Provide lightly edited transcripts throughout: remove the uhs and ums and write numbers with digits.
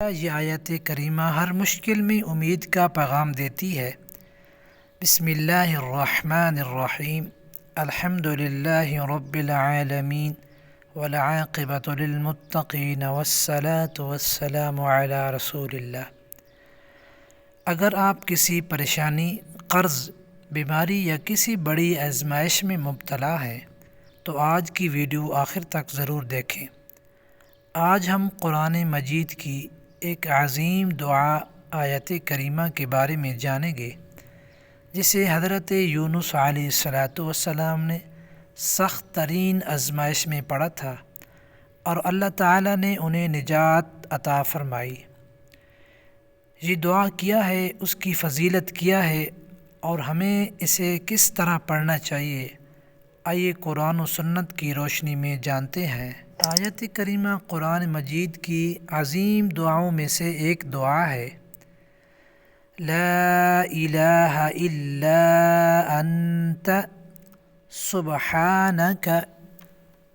یہ آیت کریمہ ہر مشکل میں امید کا پیغام دیتی ہے۔ بسم اللہ الرحمن الرحیم، الحمد للہ رب العالمین والعاقبۃ للمتقین والصلاة والسلام علی رسول اللہ۔ اگر آپ کسی پریشانی، قرض، بیماری یا کسی بڑی آزمائش میں مبتلا ہیں تو آج کی ویڈیو آخر تک ضرور دیکھیں۔ آج ہم قرآن مجید کی ایک عظیم دعا آیت کریمہ کے بارے میں جانیں گے جسے حضرت یونس علیہ السلام نے سخت ترین آزمائش میں پڑھا تھا اور اللہ تعالیٰ نے انہیں نجات عطا فرمائی۔ یہ دعا کیا ہے، اس کی فضیلت کیا ہے اور ہمیں اسے کس طرح پڑھنا چاہیے، آئیے قرآن و سنت کی روشنی میں جانتے ہیں۔ آیت کریمہ قرآن مجید کی عظیم دعاؤں میں سے ایک دعا ہے۔ لا الہ الا انت سبحانک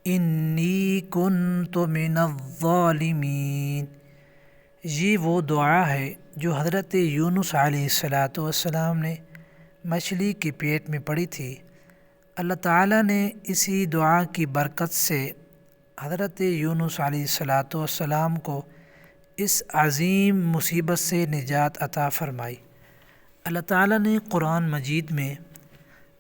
انی کنت من الظالمین۔ یہ وہ دعا ہے جو حضرت یونس علیہ السلام نے مچھلی کے پیٹ میں پڑھی تھی۔ اللہ تعالیٰ نے اسی دعا کی برکت سے حضرت یونس علیہ السلام کو اس عظیم مصیبت سے نجات عطا فرمائی۔ اللہ تعالیٰ نے قرآن مجید میں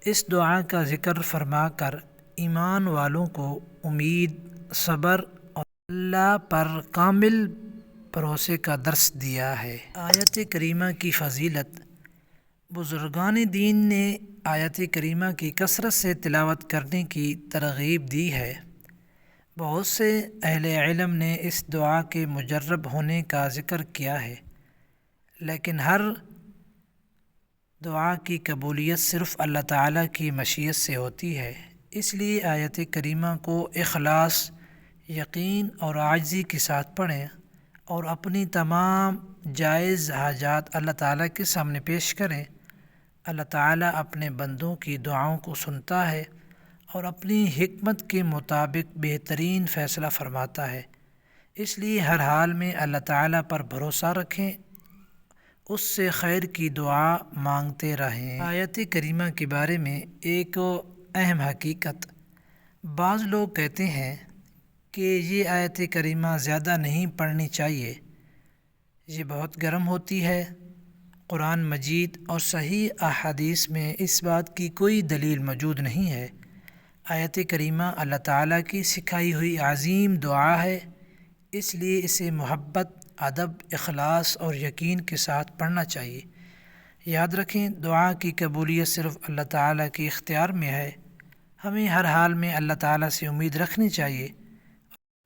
اس دعا کا ذکر فرما کر ایمان والوں کو امید، صبر اور اللہ پر کامل بھروسے کا درس دیا ہے۔ آیت کریمہ کی فضیلت۔ بزرگان دین نے آیت کریمہ کی کثرت سے تلاوت کرنے کی ترغیب دی ہے۔ بہت سے اہل علم نے اس دعا کے مجرب ہونے کا ذکر کیا ہے، لیکن ہر دعا کی قبولیت صرف اللہ تعالیٰ کی مشیت سے ہوتی ہے۔ اس لیے آیت کریمہ کو اخلاص، یقین اور عاجزی کے ساتھ پڑھیں اور اپنی تمام جائز حاجات اللہ تعالیٰ کے سامنے پیش کریں۔ اللہ تعالیٰ اپنے بندوں کی دعاؤں کو سنتا ہے اور اپنی حکمت کے مطابق بہترین فیصلہ فرماتا ہے، اس لیے ہر حال میں اللہ تعالیٰ پر بھروسہ رکھیں، اس سے خیر کی دعا مانگتے رہیں۔ آیت کریمہ کے بارے میں ایک اہم حقیقت۔ بعض لوگ کہتے ہیں کہ یہ آیت کریمہ زیادہ نہیں پڑھنی چاہیے، یہ بہت گرم ہوتی ہے۔ قرآن مجید اور صحیح احادیث میں اس بات کی کوئی دلیل موجود نہیں ہے۔ آیت کریمہ اللہ تعالیٰ کی سکھائی ہوئی عظیم دعا ہے، اس لیے اسے محبت، ادب، اخلاص اور یقین کے ساتھ پڑھنا چاہیے۔ یاد رکھیں، دعا کی قبولیت صرف اللہ تعالیٰ کے اختیار میں ہے۔ ہمیں ہر حال میں اللہ تعالیٰ سے امید رکھنی چاہیے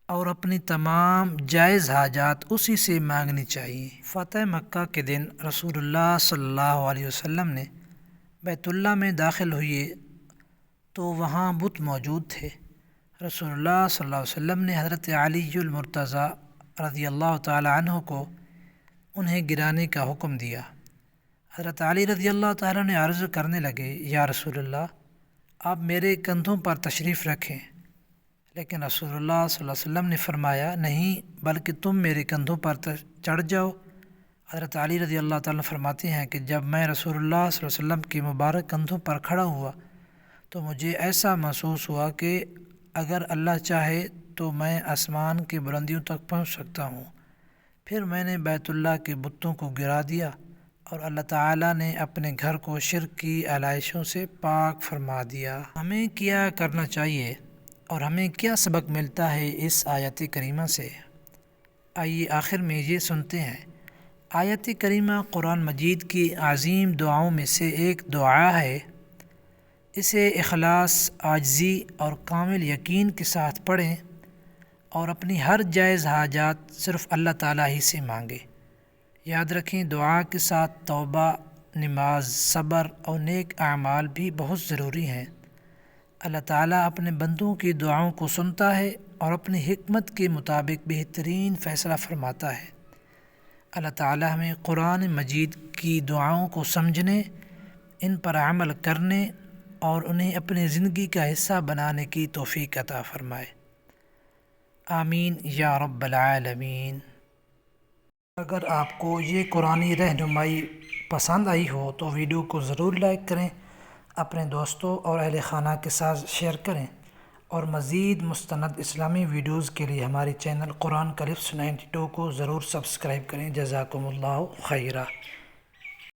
اور اپنی تمام جائز حاجات اسی سے مانگنی چاہیے۔ فتح مکہ کے دن رسول اللہ صلی اللہ علیہ وسلم نے بیت اللہ میں داخل ہوئے تو وہاں بت موجود تھے۔ رسول اللہ صلی اللہ علیہ وسلم نے حضرت علی المرتضیٰ رضی اللہ تعالی عنہ کو انہیں گرانے کا حکم دیا۔ حضرت علی رضی اللہ تعالیٰ نے عرض کرنے لگے، یا رسول اللہ، آپ میرے کندھوں پر تشریف رکھیں، لیکن رسول اللہ صلی اللہ علیہ وسلم نے فرمایا، نہیں، بلکہ تم میرے کندھوں پر چڑھ جاؤ۔ حضرت علی رضی اللہ تعالیٰ فرماتے ہیں کہ جب میں رسول اللہ صلی اللہ علیہ وسلم کے مبارک کندھوں پر کھڑا ہوا تو مجھے ایسا محسوس ہوا کہ اگر اللہ چاہے تو میں آسمان کی بلندیوں تک پہنچ سکتا ہوں۔ پھر میں نے بیت اللہ کے بتوں کو گرا دیا اور اللہ تعالیٰ نے اپنے گھر کو شرک کی علائشوں سے پاک فرما دیا۔ ہمیں کیا کرنا چاہیے اور ہمیں کیا سبق ملتا ہے اس آیت کریمہ سے؟ آئیے آخر میں یہ سنتے ہیں۔ آیت کریمہ قرآن مجید کی عظیم دعاؤں میں سے ایک دعا ہے۔ اسے اخلاص، عاجزی اور کامل یقین کے ساتھ پڑھیں اور اپنی ہر جائز حاجات صرف اللہ تعالیٰ ہی سے مانگیں۔ یاد رکھیں، دعا کے ساتھ توبہ، نماز، صبر اور نیک اعمال بھی بہت ضروری ہیں۔ اللہ تعالیٰ اپنے بندوں کی دعاؤں کو سنتا ہے اور اپنی حکمت کے مطابق بہترین فیصلہ فرماتا ہے۔ اللہ تعالیٰ ہمیں قرآن مجید کی دعاؤں کو سمجھنے، ان پر عمل کرنے اور انہیں اپنی زندگی کا حصہ بنانے کی توفیق عطا فرمائے۔ آمین یا رب العالمین۔ اگر آپ کو یہ قرآنی رہنمائی پسند آئی ہو تو ویڈیو کو ضرور لائک کریں، اپنے دوستوں اور اہل خانہ کے ساتھ شیئر کریں، اور مزید مستند اسلامی ویڈیوز کے لیے ہمارے چینل قرآن کلپس 92 کو ضرور سبسکرائب کریں۔ جزاکم اللہ خیرہ۔